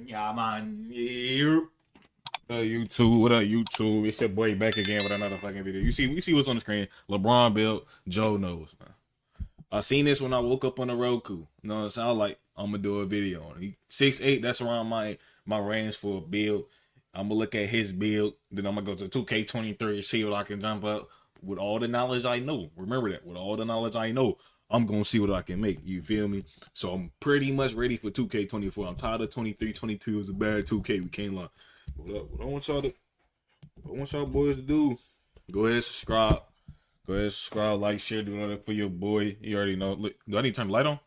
Yeah, man. Yeah. YouTube, what up, YouTube? It's your boy back again with another fucking video. We see what's on the screen. LeBron built, Joe knows, man. I seen this when I woke up on the Roku. You know what I'm saying? I was like, I'm gonna do a video on it. 6'8", that's around my range for a build. I'm gonna look at his build, then I'm gonna go to 2K23 see what I can jump up with all the knowledge I know. Remember that, with all the knowledge I know, I'm gonna see what I can make. You feel me? So I'm pretty much ready for 2K24. I'm tired of 23. 22 is a bad 2K. We can't lie. What I want y'all boys to do, go ahead and subscribe. Go ahead and subscribe, like, share, do that for your boy. You already know. Look, do I need to turn the light on?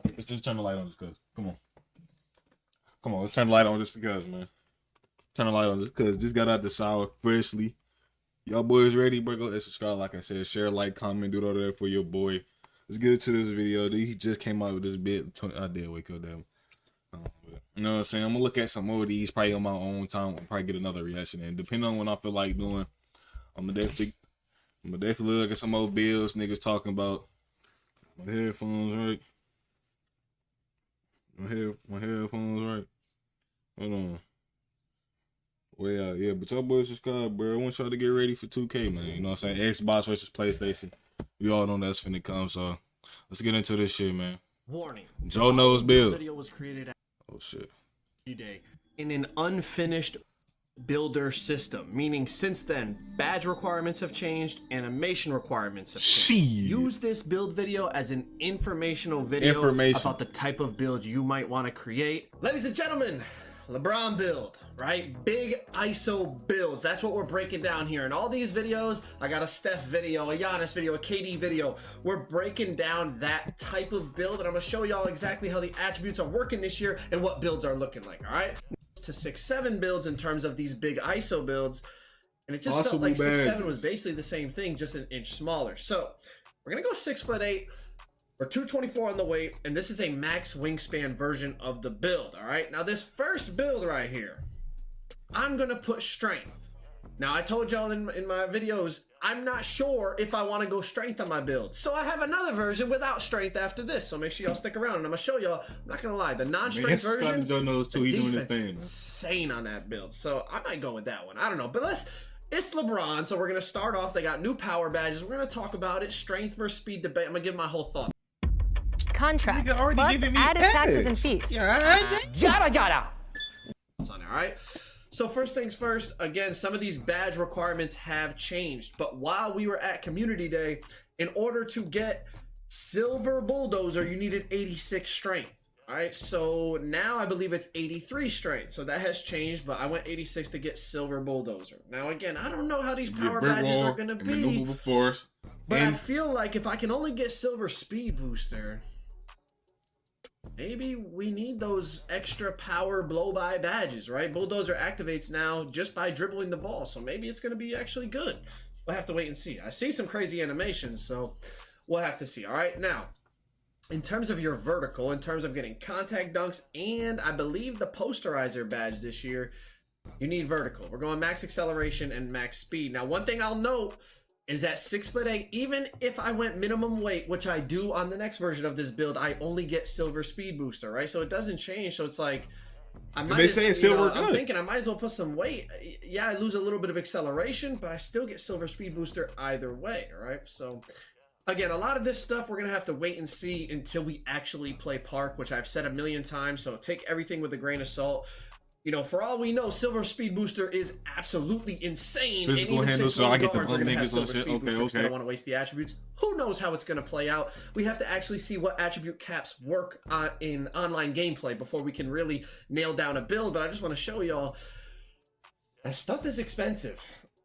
Let's just turn the light on just because. Come on, let's turn the light on just because, man. Turn the light on just because. Just got out the shower freshly. Y'all boys ready, bro? Go ahead and subscribe, like I said. Share, like, comment, do all that for your boy. Let's get into this video. He just came out with this bit. I did wake up, damn. You know what I'm saying? I'm gonna look at some more of these probably on my own time. I'll probably get another reaction, and depending on what I feel like doing, I'm gonna definitely look at some old bills niggas talking about. My headphones right. My headphones right. Hold on. Well, yeah, but y'all boys subscribe, bro. I want y'all to get ready for 2K, man. You know what I'm saying? Xbox versus PlayStation. We all know that's finna come, so let's get into this shit, man. Warning. Joe knows build. Video was created Oh shit. day in an unfinished builder system, meaning since then badge requirements have changed, animation requirements have changed. Use this build video as an informational video about the type of build you might want to create. Ladies and gentlemen, LeBron build, right? Big ISO builds. That's what we're breaking down here. In all these videos, I got a Steph video, a Giannis video, a KD video. We're breaking down that type of build, and I'm gonna show y'all exactly how the attributes are working this year and what builds are looking like, all right? To 6'7" builds in terms of these big ISO builds, and it just felt like 6'7" was basically the same thing, just an inch smaller. So we're gonna go 6'8". We're 224 on the weight, and this is a max wingspan version of the build, all right? Now, this first build right here, I'm going to put strength. Now, I told y'all in my videos, I'm not sure if I want to go strength on my build. So I have another version without strength after this, so make sure y'all stick around, and I'm going to show y'all, I'm not going to lie, the non-strength version, Joe knows too. He's doing his thing. Insane on that build, so I might go with that one. I don't know, but it's LeBron, so we're going to start off. They got new power badges. We're going to talk about it, strength versus speed debate. I'm going to give my whole thought. Contracts plus added taxes and fees. Yada yada. All right. So first things first, again, some of these badge requirements have changed, but while we were at Community Day, in order to get Silver Bulldozer, you needed 86 strength. All right, so now I believe it's 83 strength, so that has changed, but I went 86 to get Silver Bulldozer. Now again, I don't know how these power badges are gonna be, but I feel like if I can only get Silver Speed Booster, maybe we need those extra power blow-by badges, right? Bulldozer activates now just by dribbling the ball, so maybe it's going to be actually good. We'll have to wait and see. I see some crazy animations, so we'll have to see. All right, now, in terms of your vertical, in terms of getting contact dunks, and I believe the posterizer badge this year, you need vertical. We're going max acceleration and max speed. Now, one thing I'll note is that 6'8", even if I went minimum weight, which I do on the next version of this build, I only get Silver Speed Booster, right? So it doesn't change. So it's like, I might. They say silver good. I'm thinking I might as well put some weight. Yeah, I lose a little bit of acceleration, but I still get Silver Speed Booster either way, all right? So again, a lot of this stuff we're gonna have to wait and see until we actually play Park, which I've said a million times. So take everything with a grain of salt. You know, for all we know, Silver Speed Booster is absolutely insane. Physical handle, so I get the bump niggas on shit. Okay. I don't want to waste the attributes. Who knows how it's going to play out? We have to actually see what attribute caps work in online gameplay before we can really nail down a build. But I just want to show y'all that stuff is expensive.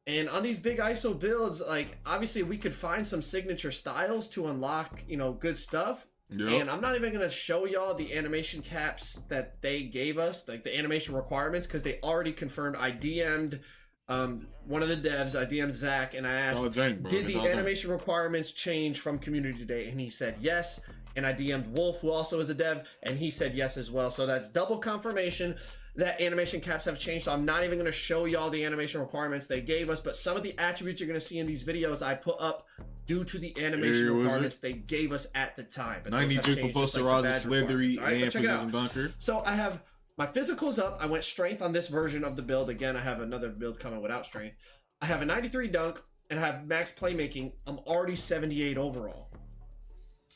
And on these big ISO builds, like, obviously we could find some signature styles to unlock, you know, good stuff. Yep. And I'm not even going to show y'all the animation caps that they gave us, like the animation requirements, because they already confirmed. I DM'd one of the devs, I DM'd Zach, and I asked, did the animation requirements change from Community Day? And he said yes. And I DM'd Wolf, who also is a dev, and he said yes as well. So that's double confirmation that animation caps have changed. So I'm not even going to show y'all the animation requirements they gave us, but some of the attributes you're going to see in these videos I put up due to the animation requirements they gave us at the time. But 93 for posterizer, slithery, and precision dunker. So I have my physical's up. I went strength on this version of the build. Again, I have another build coming without strength. I have a 93 dunk and I have max playmaking. I'm already 78 overall.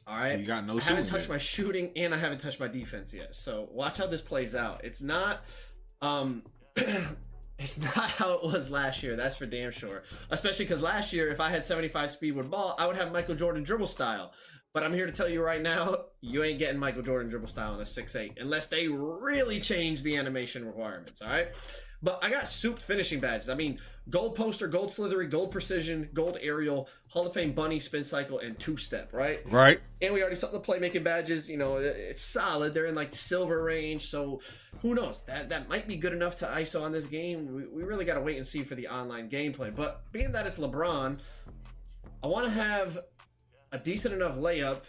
All right. You got no I shooting. haven't touched my shooting and I haven't touched my defense yet. So watch how this plays out. It's not it's not how it was last year. That's for damn sure. Especially because last year, if I had 75 speed with ball, I would have Michael Jordan dribble style. But I'm here to tell you right now, you ain't getting Michael Jordan dribble style on a 6'8", unless they really change the animation requirements, all right? But I got souped finishing badges. I mean, gold poster, gold slithery, gold precision, gold aerial, Hall of Fame bunny, spin cycle, and two-step, right? Right. And we already saw the playmaking badges. You know, it's solid. They're in like the silver range, so who knows? That might be good enough to ISO on this game. We really got to wait and see for the online gameplay. But being that it's LeBron, I want to have a decent enough layup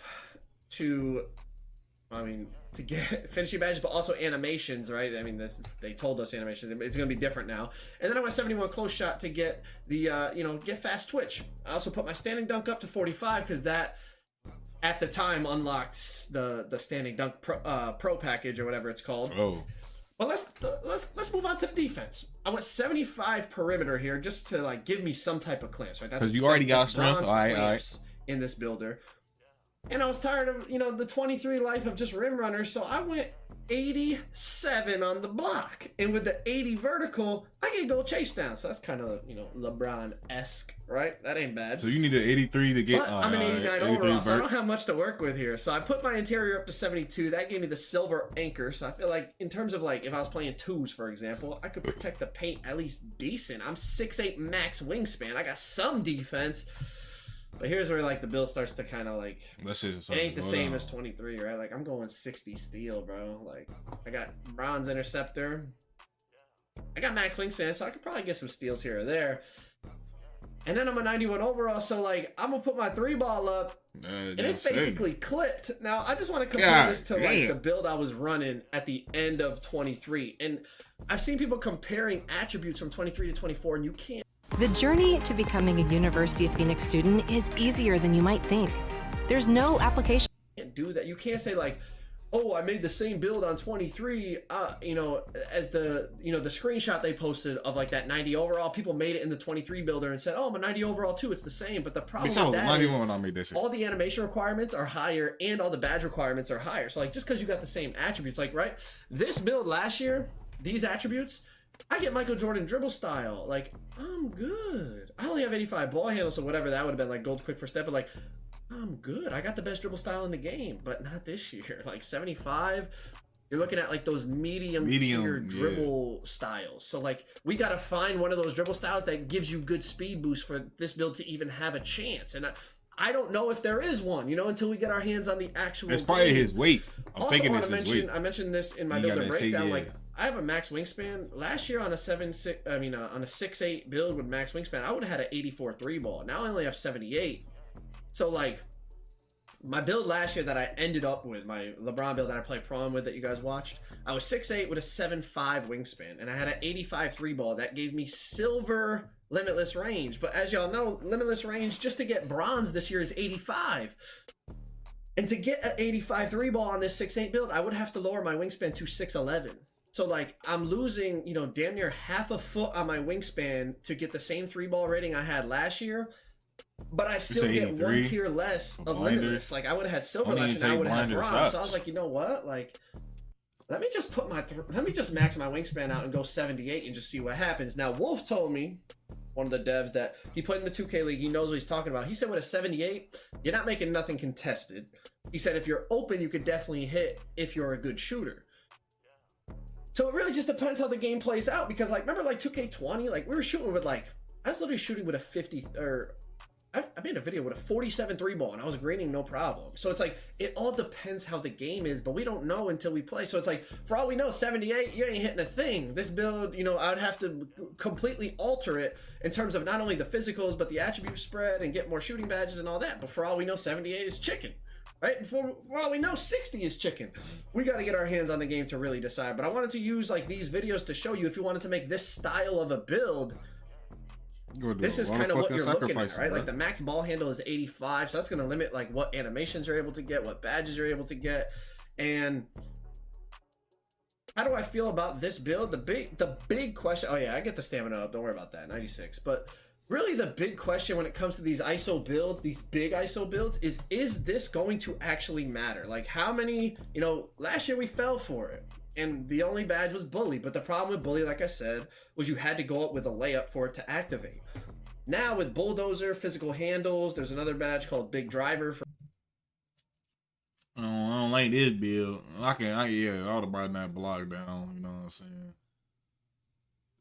to get finishing badges, but also animations, right? I mean, they told us animations. It's going to be different now. And then I went 71 close shot to get the, get fast twitch. I also put my standing dunk up to 45 because that, at the time, unlocked the standing dunk pro package or whatever it's called. Oh. But let's move on to the defense. I went 75 perimeter here just to like give me some type of clamps, right? That's because you already got strength. All right. In this builder. And I was tired of, the 23 life of just rim runners, so I went 87 on the block. And with the 80 vertical, I can go chase down. So that's kind of, LeBron-esque, right? That ain't bad. So you need an 83 to get... But I'm an 89 overall, so I don't have much to work with here. So I put my interior up to 72. That gave me the silver anchor. So I feel like in terms of like, if I was playing twos, for example, I could protect the paint at least decent. I'm 6'8 max wingspan. I got some defense. But here's where like the build starts to kind of like it ain't the same as 23, right? Like I'm going 60 steal, bro. Like I got bronze interceptor. I got max wingspan, so I could probably get some steals here or there. And then I'm a 91 overall, so like I'm gonna put my 3-ball up, and it's basically clipped. Now I just want to compare this to like the build I was running at the end of 23, and I've seen people comparing attributes from 23 to 24, and you can't. The journey to becoming a University of Phoenix student is easier than you might think. There's no application. You can't do that. You can't say like, oh, I made the same build on 23, as the screenshot they posted of like that 90 overall. People made it in the 23 builder and said, oh, I'm a 90 overall too. It's the same. But the problem with that is all the animation requirements are higher and all the badge requirements are higher. So like just because you got the same attributes, like, right? This build last year, these attributes, I get Michael Jordan dribble style. Like, I'm good. I only have 85 ball handle, so whatever that would have been, like gold quick for step, but like, I'm good. I got the best dribble style in the game, but not this year. Like 75, you're looking at like those medium tier dribble styles. So like, we got to find one of those dribble styles that gives you good speed boost for this build to even have a chance. And I don't know if there is one, until we get our hands on the actual It's probably his weight. I'm also thinking want it's to his mention, weight. I mentioned this in my builder breakdown, like, I have a max wingspan. Last year on a 6'8 build with max wingspan, I would have had an 84 3-ball. Now I only have 78. So like my build last year that I ended up with, my LeBron build that I played prom with that you guys watched, I was 6'8 with a 7'5 wingspan, and I had an 85 3-ball. That gave me silver limitless range. But as y'all know, limitless range just to get bronze this year is 85. And to get an 85 3-ball on this 6'8 build, I would have to lower my wingspan to 6'11. So like I'm losing, damn near half a foot on my wingspan to get the same 3-ball rating I had last year, but I still get 1 tier less of limitless. Like I would have had silver last year, and I would have had bronze. So I was like, you know what? Like, let me just max my wingspan out and go 78 and just see what happens. Now Wolf told me, one of the devs that he put in the 2K league, he knows what he's talking about. He said with a 78, you're not making nothing contested. He said if you're open, you could definitely hit if you're a good shooter. So it really just depends how the game plays out, because like, remember like 2K20, like we were shooting with like, I was literally shooting with a 50, or I made a video with a 47 3-ball and I was greening no problem. So it's like, it all depends how the game is, but we don't know until we play. So it's like, for all we know, 78, you ain't hitting a thing. This build, I would have to completely alter it in terms of not only the physicals, but the attribute spread and get more shooting badges and all that. But for all we know, 78 is chicken. Right? For all we know, 60 is chicken. We got to get our hands on the game to really decide. But I wanted to use like these videos to show you, if you wanted to make this style of a build, this is kind of what you're looking at, right? Like the max ball handle is 85, so that's going to limit like what animations you're able to get, what badges you're able to get. And How do I feel about this build? The big question. Oh yeah, I get the stamina up. Don't worry about that. 96. But really, the big question when it comes to these ISO builds, these big ISO builds, is this going to actually matter? Like, how many? You know, last year we fell for it, and the only badge was bully. But the problem with bully, like I said, was you had to go up with a layup for it to activate. Now with bulldozer, physical handles, there's another badge called big driver for. I don't like this build. I ought to brought that block down. You know what I'm saying?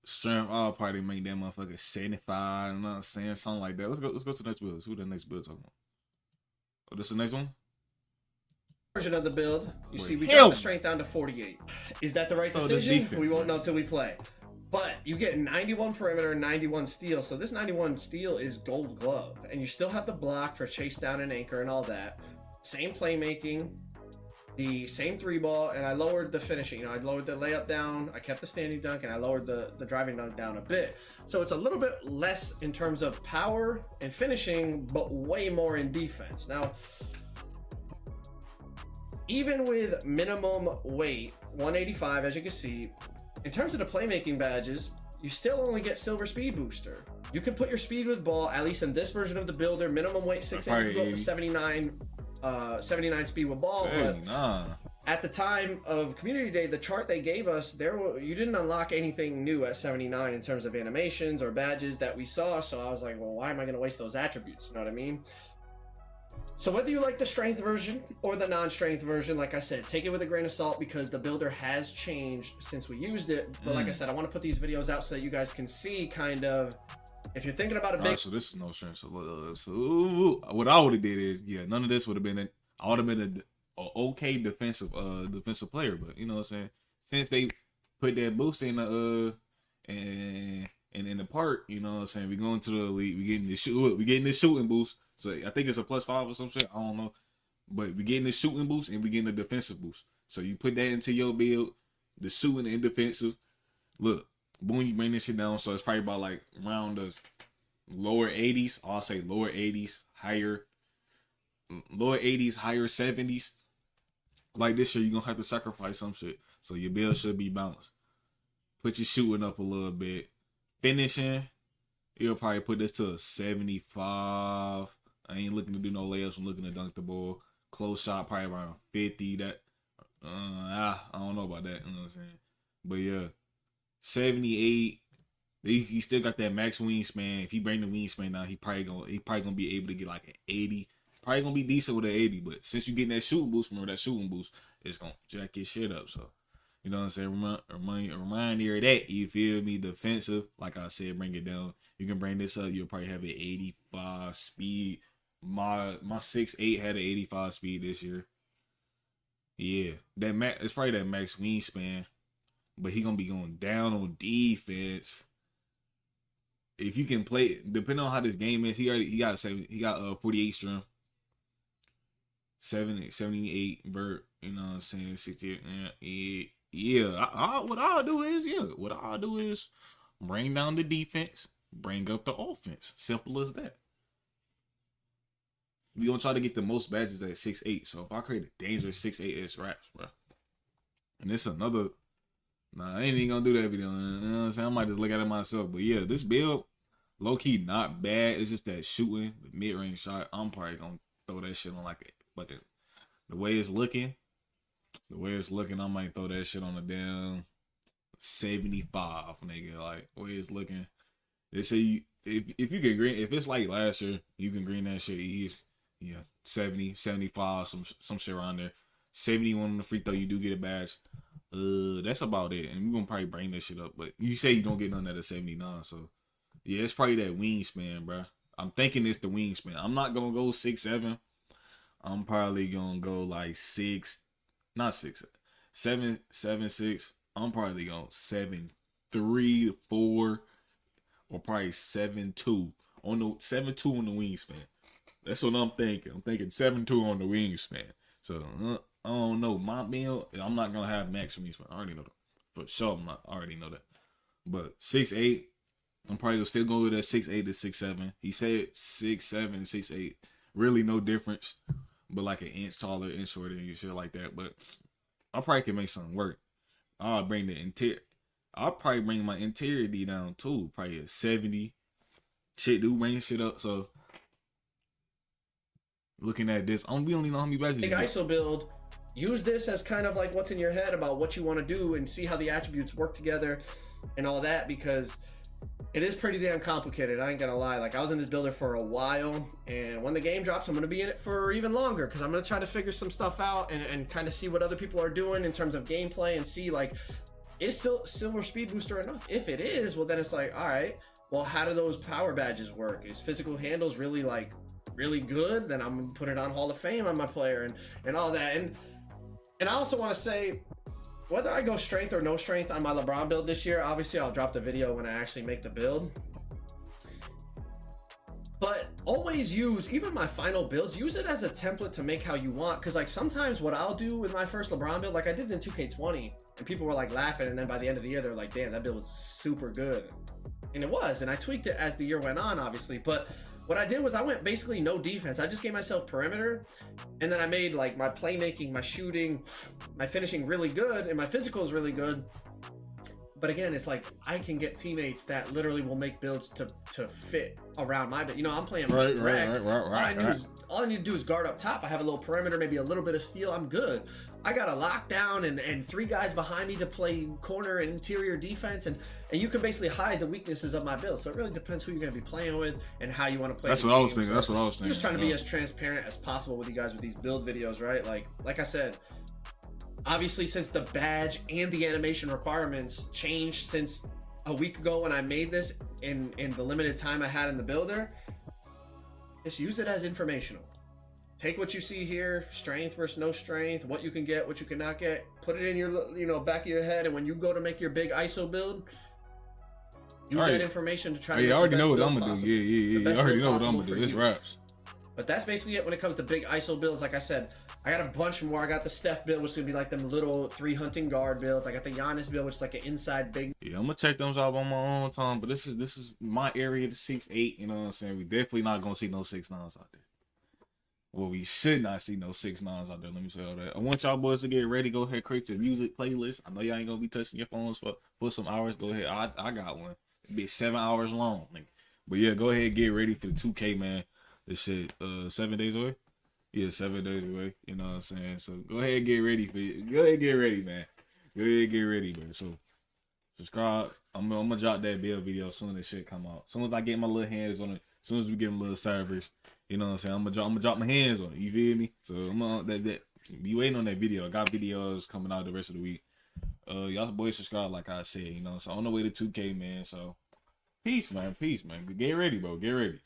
Strength, I'll probably make that motherfucker 75. You know what I'm saying? Something like that. Let's go to the next build. Who the next build talking about? Oh, this is the next one? Version of the build. You see, we got the strength down to 48. Is that the right decision? Defense, we won't know until we play. But you get 91 perimeter and 91 steal. So this 91 steal is gold glove. And you still have the block for chase down and anchor and all that. Same playmaking, the same 3-ball, and I lowered the finishing. You know, I lowered the layup down, I kept the standing dunk, and I lowered the driving dunk down a bit. So it's a little bit less in terms of power and finishing, but way more in defense. Now, even with minimum weight, 185, as you can see, in terms of the playmaking badges, you still only get silver speed booster. You can put your speed with ball, at least in this version of the builder, minimum weight 6'8", you go up to 79 speed with ball. But at the time of Community Day, the chart they gave us, you didn't unlock anything new at 79 in terms of animations or badges that we saw. So I was like, well, why am I going to waste those attributes? You know what I mean? So whether you like the strength version or the non-strength version, like I said, take it with a grain of salt because the builder has changed since we used it. But like I said, I want to put these videos out so that you guys can see kind of, if you're thinking about a big... so this is no strength. So what I would have did is, none of this would have been... I would have been an okay defensive player. But, you know what I'm saying? Since they put that boost in the... and in the park, you know what I'm saying? We going to the elite. We getting this shooting boost. So I think it's a +5 or some shit. I don't know. But we getting this shooting boost and we getting a defensive boost. So you put that into your build, the shooting and defensive. Look, boom, you bring this shit down. So it's probably about like around the lower 80s. I'll say lower 80s, higher 70s. Like this year, you're going to have to sacrifice some shit. So your build should be balanced. Put your shooting up a little bit. Finishing, you'll probably put this to a 75. I ain't looking to do no layups. I'm looking to dunk the ball. Close shot, probably around 50. That I don't know about that. You know what I'm saying? But yeah, 78. He still got that max wingspan. If he bring the wingspan down, he probably gonna be able to get like an 80. Probably gonna be decent with an 80. But since you getting that shooting boost, remember that shooting boost, it's gonna jack your shit up. So. You know what I'm saying? Remind you of that. You feel me? Defensive. Like I said, bring it down. You can bring this up. You'll probably have an 85 speed. My 6'8" had an 85 speed this year. Yeah. It's probably that max wingspan. But he gonna be going down on defense. If you can play, depending on how this game is, he got 48 strength. 78 vert. You know what I'm saying? 68. Yeah, what I'll do is bring down the defense, bring up the offense. Simple as that. We gonna try to get the most badges at 6'8". So if I create a dangerous 6'8", it's raps, bro. And it's another. Nah, I ain't even gonna do that video. You know what I'm saying? I might just look at it myself. But yeah, this build, low key not bad. It's just that shooting, the mid range shot. I'm probably gonna throw that shit on like the way it's looking. The way it's looking, I might throw that shit on a damn 75, nigga. Like, the way it's looking. They say if you get green, if it's like last year, you can green that shit easy. Yeah, 70, 75, some shit around there. 71 on the free throw, you do get a badge. That's about it. And we're gonna probably bring that shit up. But you say you don't get none at a 79, so yeah, it's probably that wingspan, bro. I'm thinking it's the wingspan. I'm not gonna go 6'7". I'm probably gonna go like 7, 6. I'm probably going 7, 3, 4, or probably 7, 2 on the 7-2 on the wingspan. That's what I'm thinking. I'm thinking 7-2 on the wingspan. So I don't know. My build, I'm not gonna have max wingspan. I already know that for sure. I already know that. But 6'8", I'm probably gonna still go with that 6'8" to 6'7". He said 6'7", 6'8". Really no difference. But like an inch taller, inch shorter, and shit like that. But I probably can make something work. I'll bring the interior. I'll probably bring my interior D down too. Probably a 70. Shit, do bring shit up. So looking at this, we only know how many badges. Big ISO build. Use this as kind of like what's in your head about what you want to do and see how the attributes work together and all that, because it is pretty damn complicated. I ain't gonna lie. Like, I was in this builder for a while, and when the game drops, I'm gonna be in it for even longer because I'm gonna try to figure some stuff out and kind of see what other people are doing in terms of gameplay and see, like, is still Silver Speed Booster enough? If it is, well, then it's like, all right, well, how do those power badges work? Is physical handles really, like, really good? Then I'm gonna put it on Hall of Fame on my player and all that. And I also want to say, whether I go strength or no strength on my LeBron build this year, obviously I'll drop the video when I actually make the build. But always use, even my final builds, use it as a template to make how you want. Because, like, sometimes what I'll do with my first LeBron build, like I did in 2K20, and people were like laughing, and then by the end of the year, they're like, damn, that build was super good. And it was, and I tweaked it as the year went on, obviously. But what I did was I went basically no defense. I just gave myself perimeter, and then I made, like, my playmaking, my shooting, my finishing really good, and my physical is really good. But again, it's like I can get teammates that literally will make builds to fit around my build. You know, I'm playing right. All I need to do is guard up top. I have a little perimeter, maybe a little bit of steal. I'm good. I got a lockdown and 3 guys behind me to play corner and interior defense, and you can basically hide the weaknesses of my build. So it really depends who you're going to be playing with and how you want to play. That's what I was thinking. That's what I was thinking. I'm just trying to be as transparent as possible with you guys with these build videos, right? Like I said, obviously, since the badge and the animation requirements changed since a week ago when I made this in the limited time I had in the builder, just use it as informational. Take what you see here, strength versus no strength, what you can get, what you cannot get, put it in your back of your head, and when you go to make your big ISO build, use that information to try to I already know what I'm gonna do. Yeah. I already know what I'm gonna do. It's raps. But that's basically it when it comes to big ISO builds. Like I said, I got a bunch more. I got the Steph build, which is gonna be like them little 3 hunting guard builds. I got the Giannis build, which is like an inside big. Yeah, I'm gonna check those out on my own time. But this is my area, the 6'8". You know what I'm saying? We definitely not gonna see no 6'9s out there. Well, we should not see no 6'9s out there. Let me say all that. I want y'all boys to get ready. Go ahead, create your music playlist. I know y'all ain't gonna be touching your phones for some hours. Go ahead. I got one. It'll be 7 hours long. But yeah, go ahead, get ready for the 2K, man. This shit 7 days away. Yeah, 7 days away. You know what I'm saying? So go ahead and get ready for it. Go ahead and get ready, man. Go ahead and get ready, man. So subscribe. I'm gonna drop that build video as soon as shit come out. As soon as I get my little hands on it. As soon as we get them little servers. You know what I'm saying? I'm gonna drop my hands on it. You feel me? So I'm on that be waiting on that video. I got videos coming out the rest of the week. Y'all boys subscribe like I said, you know. So on the way to 2K, man. So peace, man. Peace, man. Get ready, bro. Get ready.